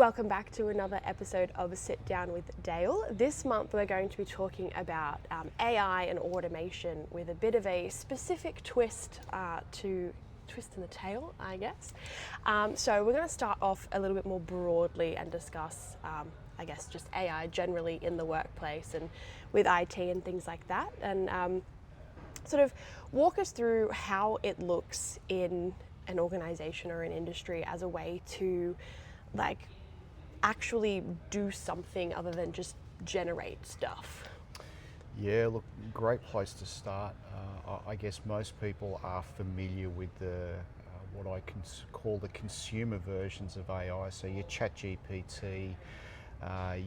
Welcome back to another episode of Sit Down with Dale. This month we're going to be talking about AI and automation with a bit of a specific twist in the tail, I guess. So we're going to start off a little bit more broadly and discuss, I guess, just AI generally in the workplace and with IT and things like that, and sort of walk us through how it looks in an organization or an industry as a way to actually do something other than just generate stuff. Yeah, look, great place to start. I guess most people are familiar with the what I can call the consumer versions of AI. So your ChatGPT,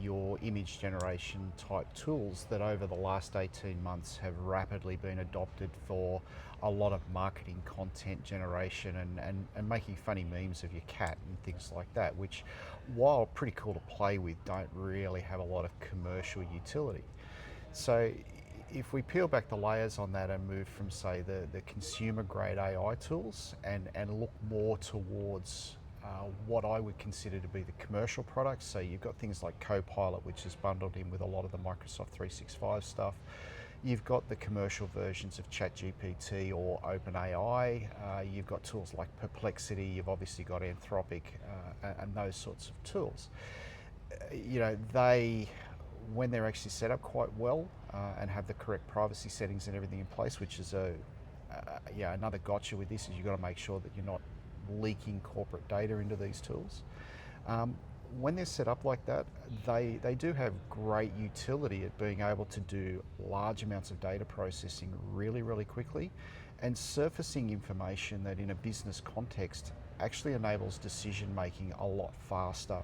your image generation type tools that over the last 18 months have rapidly been adopted for a lot of marketing content generation and making funny memes of your cat and things like that, which, while pretty cool to play with, don't really have a lot of commercial utility. So if we peel back the layers on that and move from, say, the consumer grade AI tools and look more towards what I would consider to be the commercial products. So you've got things like Copilot, which is bundled in with a lot of the Microsoft 365 stuff. You've got the commercial versions of ChatGPT or OpenAI. You've got tools like Perplexity. You've obviously got Anthropic and those sorts of tools. They, when they're actually set up quite well and have the correct privacy settings and everything in place, which is another gotcha with this, is you've got to make sure that you're not leaking corporate data into these tools. When they're set up like that, they do have great utility at being able to do large amounts of data processing really, really quickly and surfacing information that in a business context actually enables decision making a lot faster.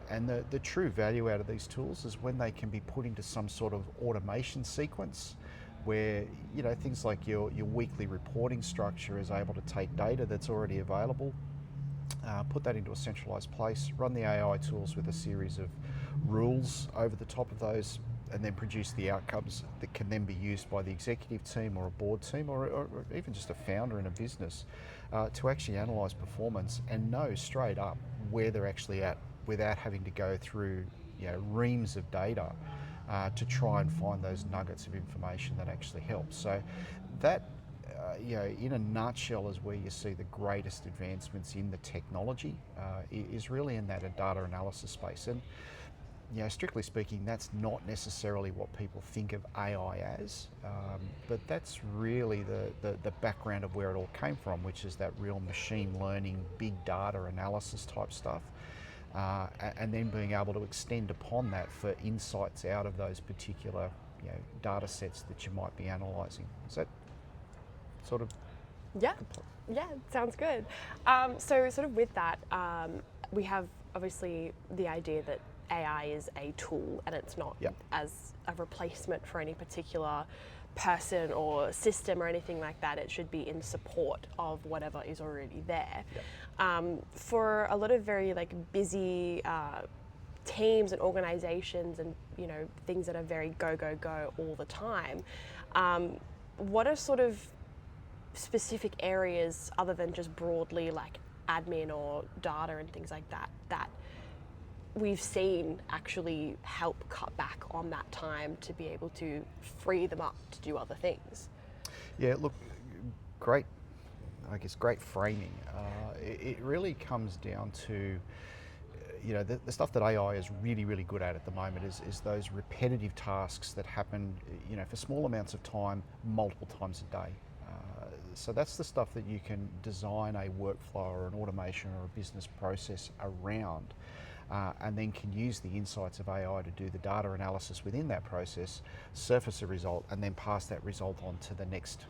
And the true value out of these tools is when they can be put into some sort of automation sequence where things like your weekly reporting structure is able to take data that's already available, put that into a centralized place, run the AI tools with a series of rules over the top of those, and then produce the outcomes that can then be used by the executive team or a board team or even just a founder in a business to actually analyse performance and know straight up where they're actually at without having to go through reams of data to try and find those nuggets of information that actually help. So that, in a nutshell, is where you see the greatest advancements in the technology, is really in that data analysis space. And strictly speaking, that's not necessarily what people think of AI as, but that's really the background of where it all came from, which is that real machine learning, big data analysis type stuff. And then being able to extend upon that for insights out of those particular data sets that you might be analysing. Is that sort of... Yeah, sounds good. So sort of with that, we have obviously the idea that AI is a tool and it's not as a replacement for any particular person or system or anything like that. It should be in support of whatever is already there. For a lot of very busy teams and organizations and things that are very go all the time, what are sort of specific areas other than just broadly like admin or data and things like that that we've seen actually help cut back on that time to be able to free them up to do other things? Yeah, look, great framing. It really comes down to, the stuff that AI is really, really good at the moment is those repetitive tasks that happen, for small amounts of time, multiple times a day. So that's the stuff that you can design a workflow or an automation or a business process around. And then can use the insights of AI to do the data analysis within that process, surface a result, and then pass that result on to the next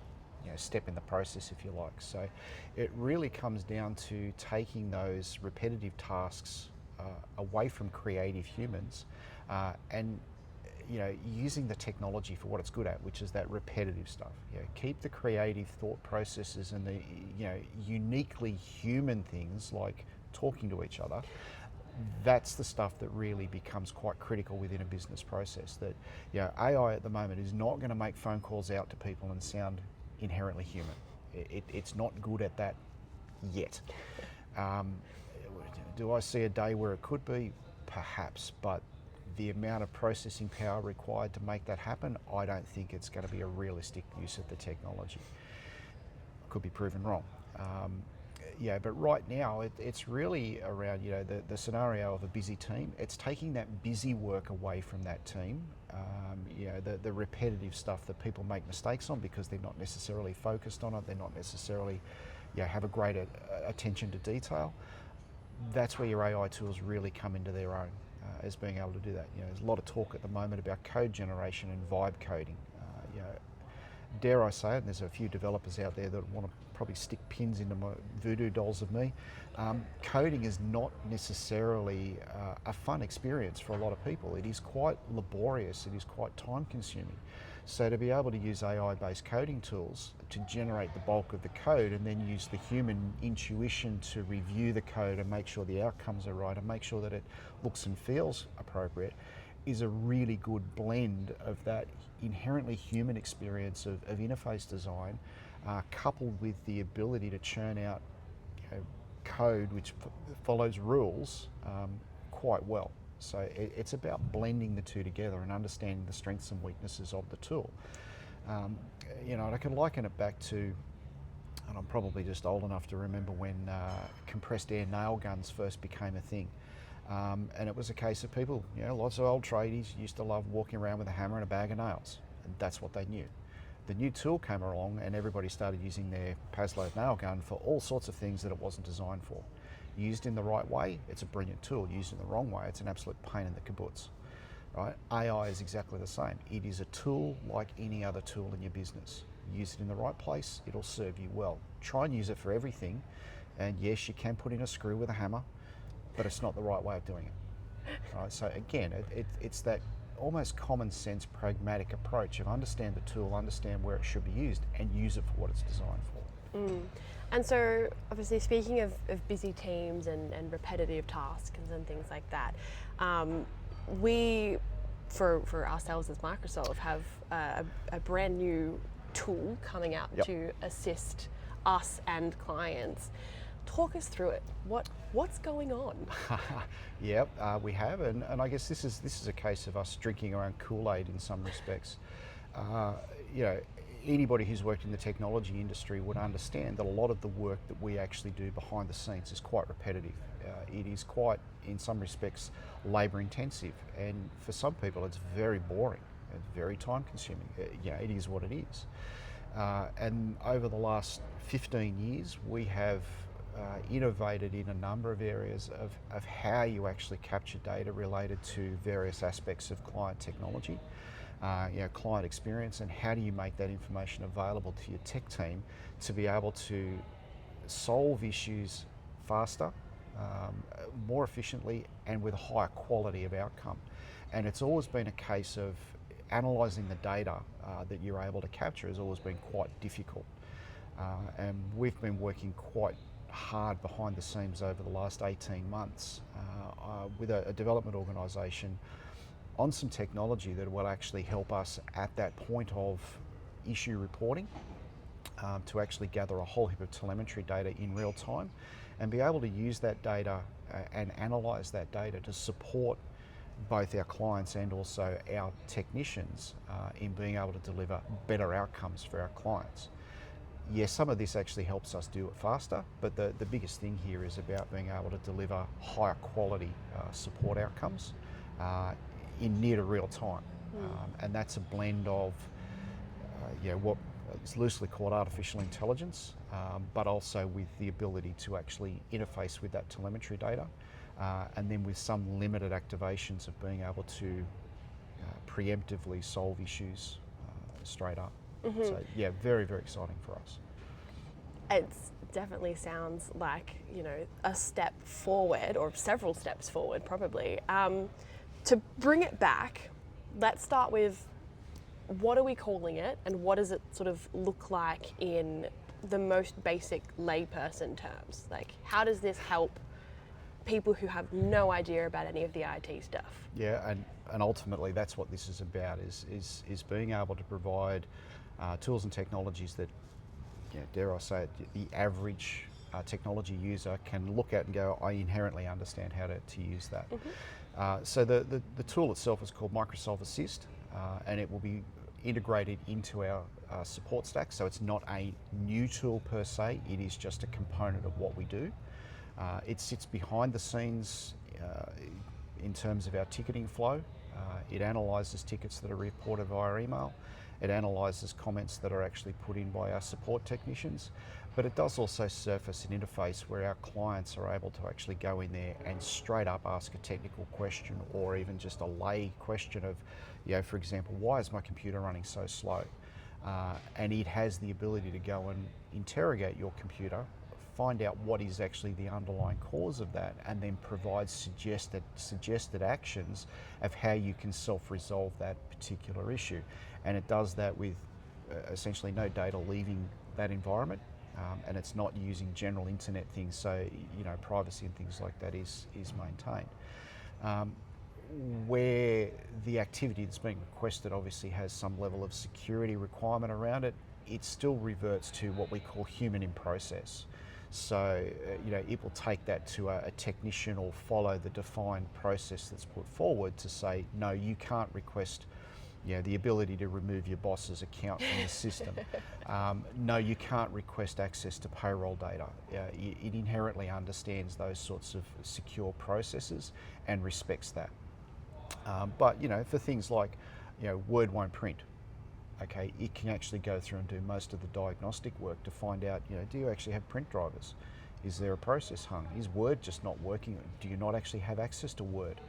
step in the process, if you like. So it really comes down to taking those repetitive tasks away from creative humans and using the technology for what it's good at, which is that repetitive stuff. Keep the creative thought processes and the uniquely human things like talking to each other. That's the stuff that really becomes quite critical within a business process. That AI at the moment is not going to make phone calls out to people and sound inherently human. It's not good at that yet. do I see a day where it could be? Perhaps, but the amount of processing power required to make that happen, I don't think it's going to be a realistic use of the technology. Could be proven wrong. But right now it's really around the scenario of a busy team. It's taking that busy work away from that team. The repetitive stuff that people make mistakes on because they're not necessarily focused on it. They're not necessarily have a great attention to detail. That's where your AI tools really come into their own as being able to do that. There's a lot of talk at the moment about code generation and vibe coding. Dare I say it, and there's a few developers out there that want to probably stick pins into my voodoo dolls of me. Coding is not necessarily a fun experience for a lot of people. It is quite laborious, it is quite time consuming. So to be able to use AI-based coding tools to generate the bulk of the code and then use the human intuition to review the code and make sure the outcomes are right and make sure that it looks and feels appropriate is a really good blend of that inherently human experience of interface design coupled with the ability to churn out code which follows rules quite well. So it's about blending the two together and understanding the strengths and weaknesses of the tool. And I can liken it back to, and I'm probably just old enough to remember when compressed air nail guns first became a thing. And it was a case of people, lots of old tradies used to love walking around with a hammer and a bag of nails, and that's what they knew. The new tool came along and everybody started using their Paslow nail gun for all sorts of things that it wasn't designed for. Used in the right way, it's a brilliant tool. Used in the wrong way, it's an absolute pain in the caboose. Right? AI is exactly the same. It is a tool like any other tool in your business. Use it in the right place, it'll serve you well. Try and use it for everything, and yes, you can put in a screw with a hammer, but it's not the right way of doing it. Right? So again, it's that almost common sense, pragmatic approach of understand the tool, understand where it should be used, and use it for what it's designed for. And so, obviously, speaking of busy teams and repetitive tasks and things like that, we, for ourselves as Microsolve, have a brand new tool coming out to assist us and clients. Talk us through it. What's going on? We have, and I guess this is a case of us drinking our own Kool-Aid in some respects. Anybody who's worked in the technology industry would understand that a lot of the work that we actually do behind the scenes is quite repetitive. It is quite, in some respects, labour intensive, and for some people it's very boring and very time consuming. It is what it is. And over the last 15 years we have innovated in a number of areas of how you actually capture data related to various aspects of client technology. Client experience, and how do you make that information available to your tech team to be able to solve issues faster, more efficiently, and with a higher quality of outcome. And it's always been a case of analysing the data that you're able to capture has always been quite difficult. And we've been working quite hard behind the scenes over the last 18 months with a development organisation on some technology that will actually help us at that point of issue reporting to actually gather a whole heap of telemetry data in real time and be able to use that data and analyse that data to support both our clients and also our technicians in being able to deliver better outcomes for our clients. Yes, some of this actually helps us do it faster, but the biggest thing here is about being able to deliver higher quality support outcomes in near to real time. And that's a blend of what is loosely called artificial intelligence, but also with the ability to actually interface with that telemetry data, and then with some limited activations of being able to preemptively solve issues straight up. So very, very exciting for us. It definitely sounds like, a step forward, or several steps forward probably. To bring it back, let's start with, what are we calling it, and what does it sort of look like in the most basic layperson terms? Like, how does this help people who have no idea about any of the IT stuff? Yeah, and ultimately that's what this is about, is being able to provide tools and technologies that, dare I say it, the average technology user can look at and go, I inherently understand how to use that. Mm-hmm. So the tool itself is called Microsolve Assist, and it will be integrated into our support stack. So it's not a new tool per se, it is just a component of what we do. It sits behind the scenes in terms of our ticketing flow. It analyses tickets that are reported via email. It analyses comments that are actually put in by our support technicians. But it does also surface an interface where our clients are able to actually go in there and straight up ask a technical question, or even just a lay question of, for example, why is my computer running so slow? And it has the ability to go and interrogate your computer, find out what is actually the underlying cause of that, and then provide suggested actions of how you can self-resolve that particular issue. And it does that with essentially no data leaving that environment, and it's not using general internet things, so privacy and things like that is maintained. Where the activity that's being requested obviously has some level of security requirement around it, it still reverts to what we call human in process. So, it will take that to a technician or follow the defined process that's put forward to say, no, you can't request the ability to remove your boss's account from the system. No, you can't request access to payroll data. It inherently understands those sorts of secure processes and respects that. But for things like, Word won't print. Okay, it can actually go through and do most of the diagnostic work to find out, do you actually have print drivers? Is there a process hung? Is Word just not working? Do you not actually have access to Word?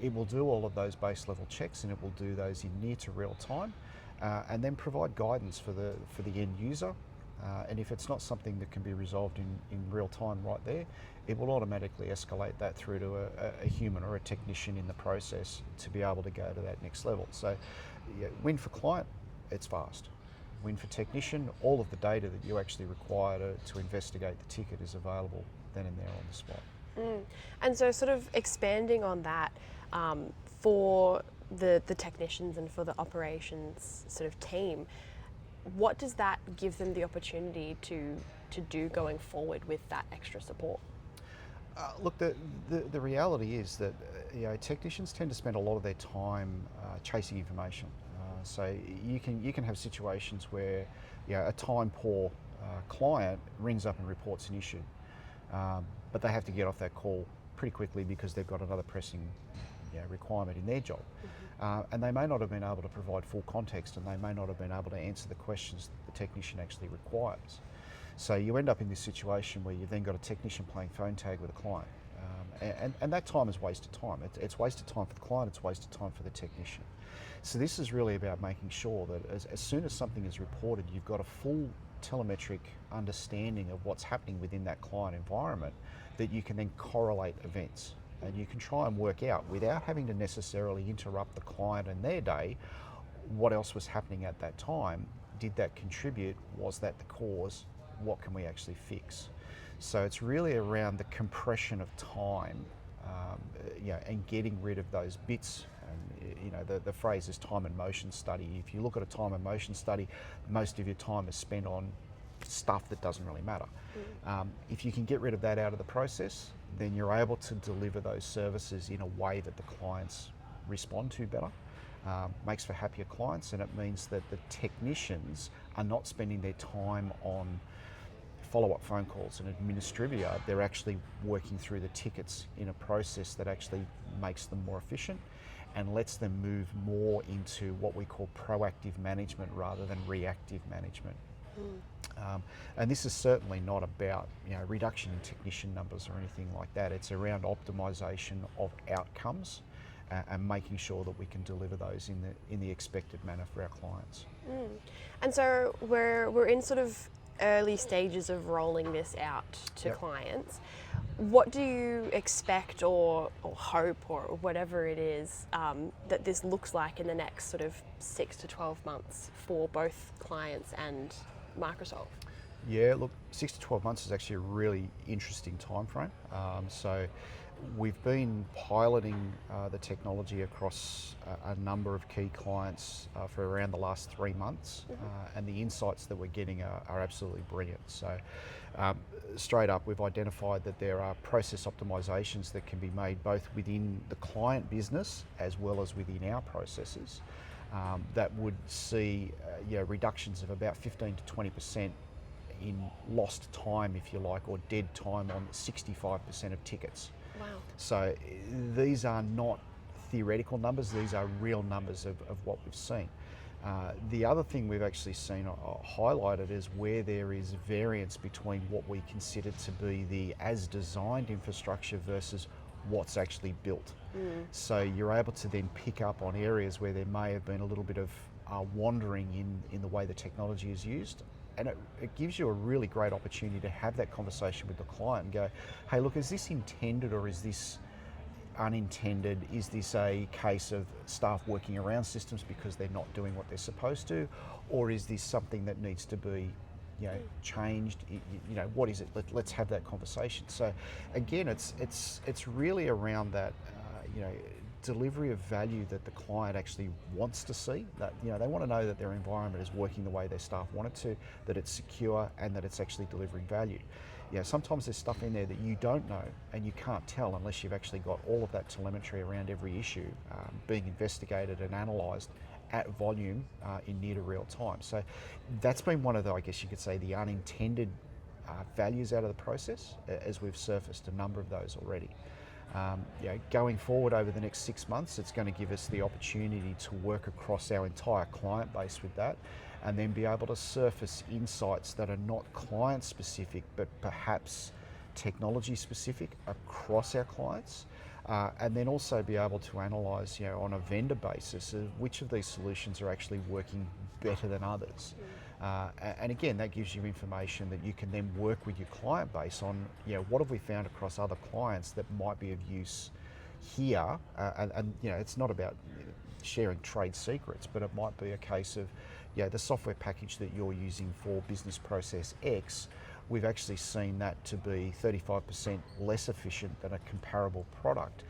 It will do all of those base level checks, and it will do those in near to real time, and then provide guidance for the end user. And if it's not something that can be resolved in real time right there, it will automatically escalate that through to a human or a technician in the process to be able to go to that next level. So, win for client, it's fast. Win for technician, all of the data that you actually require to investigate the ticket is available then and there on the spot. And so sort of expanding on that, for the technicians and for the operations sort of team, what does that give them the opportunity to do going forward with that extra support? Look, the reality is that technicians tend to spend a lot of their time chasing information. So you can have situations where a time poor client rings up and reports an issue, but they have to get off that call pretty quickly because they've got another pressing requirement in their job. Mm-hmm. And they may not have been able to provide full context, and they may not have been able to answer the questions that the technician actually requires. So you end up in this situation where you've then got a technician playing phone tag with a client. And that time is wasted time. It's wasted time for the client, it's wasted time for the technician. So this is really about making sure that as soon as something is reported, you've got a full telemetric understanding of what's happening within that client environment, that you can then correlate events. And you can try and work out, without having to necessarily interrupt the client and their day, what else was happening at that time. Did that contribute? Was that the cause? What can we actually fix? So it's really around the compression of time, and getting rid of those bits. The phrase is time and motion study. If you look at a time and motion study, most of your time is spent on stuff that doesn't really matter. If you can get rid of that out of the process, then you're able to deliver those services in a way that the clients respond to better. Makes for happier clients, and it means that the technicians are not spending their time on follow-up phone calls and administrivia. They're actually working through the tickets in a process that actually makes them more efficient and lets them move more into what we call proactive management rather than reactive management. And this is certainly not about reduction in technician numbers or anything like that. It's around optimization of outcomes and making sure that we can deliver those in the expected manner for our clients. And so we're in sort of early stages of rolling this out to clients. What do you expect or hope or whatever it is that this looks like in the next sort of 6 to 12 months for both clients and Microsolve? Yeah, look, 6 to 12 months is actually a really interesting time frame. So we've been piloting the technology across a number of key clients for around the last 3 months, and the insights that we're getting are absolutely brilliant. So straight up, we've identified that there are process optimizations that can be made both within the client business as well as within our processes that would see reductions of about 15 to 20% in lost time, if you like, or dead time on 65% of tickets. Wow. So these are not theoretical numbers, these are real numbers of what we've seen. The other thing we've actually seen highlighted is where there is variance between what we consider to be the as designed infrastructure versus what's actually built. So you're able to then pick up on areas where there may have been a little bit of wandering in the way the technology is used. And it gives you a really great opportunity to have that conversation with the client and go, hey, look, is this intended or is this unintended? Is this a case of staff working around systems because they're not doing what they're supposed to? Or is this something that needs to be changed? What is it? Let's have that conversation. So again, it's really around that delivery of value that the client actually wants to see. That they want to know that their environment is working the way their staff want it to, that it's secure, and that it's actually delivering value. Sometimes there's stuff in there that you don't know and you can't tell unless you've actually got all of that telemetry around every issue being investigated and analysed at volume in near to real time. So that's been one of the, I guess you could say, the unintended values out of the process, as we've surfaced a number of those already. Going forward over the next 6 months, it's going to give us the opportunity to work across our entire client base with that, and then be able to surface insights that are not client specific, but perhaps technology specific across our clients, and then also be able to analyse, on a vendor basis, which of these solutions are actually working better than others. And again, that gives you information that you can then work with your client base on, what have we found across other clients that might be of use here, and it's not about sharing trade secrets, but it might be a case of, the software package that you're using for business process X, we've actually seen that to be 35% less efficient than a comparable product.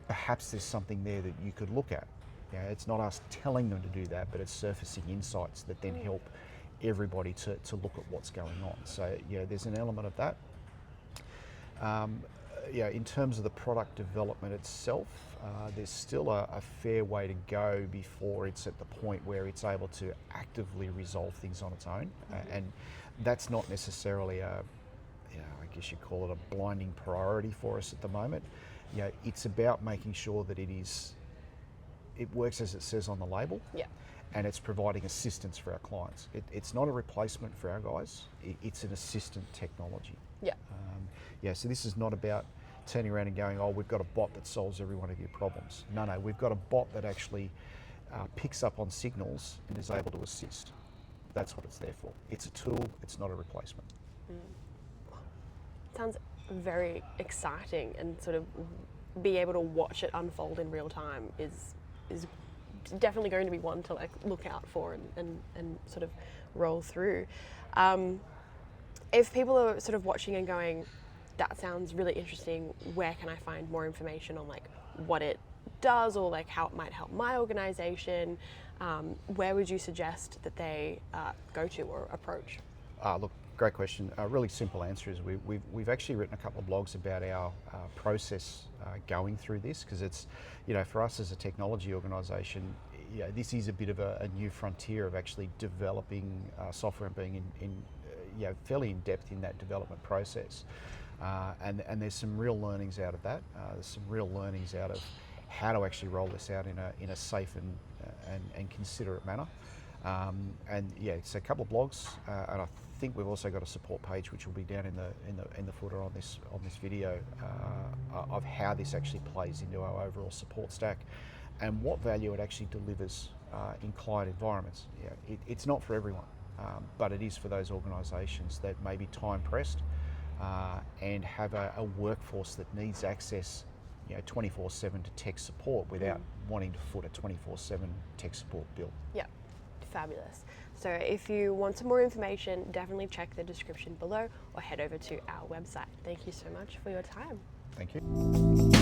Perhaps there's something there that you could look at. It's not us telling them to do that, but it's surfacing insights that then help everybody to look at what's going on. So there's an element of that. In terms of the product development itself, there's still a fair way to go before it's at the point where it's able to actively resolve things on its own. And that's not necessarily I guess you'd call it a blinding priority for us at the moment. It's about making sure that it works as it says on the label. And it's providing assistance for our clients. It's not a replacement for our guys. It's an assistant technology. So this is not about turning around and going, oh, we've got a bot that solves every one of your problems. No, we've got a bot that actually picks up on signals and is able to assist. That's what it's there for. It's a tool, it's not a replacement. Sounds very exciting, and sort of be able to watch it unfold in real time is definitely going to be one to look out for and sort of roll through. If people are sort of watching and going, that sounds really interesting, where can I find more information on what it does, or how it might help my organization? Where would you suggest that they go to or approach? Look, great question. A really simple answer is we've actually written a couple of blogs about our process going through this, because it's, for us as a technology organisation, this is a bit of a new frontier of actually developing software and being fairly in depth in that development process. And there's some real learnings out of that. There's some real learnings out of how to actually roll this out in a safe and considerate manner. It's a couple of blogs, and I think we've also got a support page which will be down in the footer on this video of how this actually plays into our overall support stack and what value it actually delivers in client environments. It's not for everyone, but it is for those organisations that may be time pressed and have a workforce that needs access 24/7 to tech support without wanting to foot a 24/7 tech support bill. Fabulous. So if you want some more information, definitely check the description below or head over to our website. Thank you so much for your time. Thank you.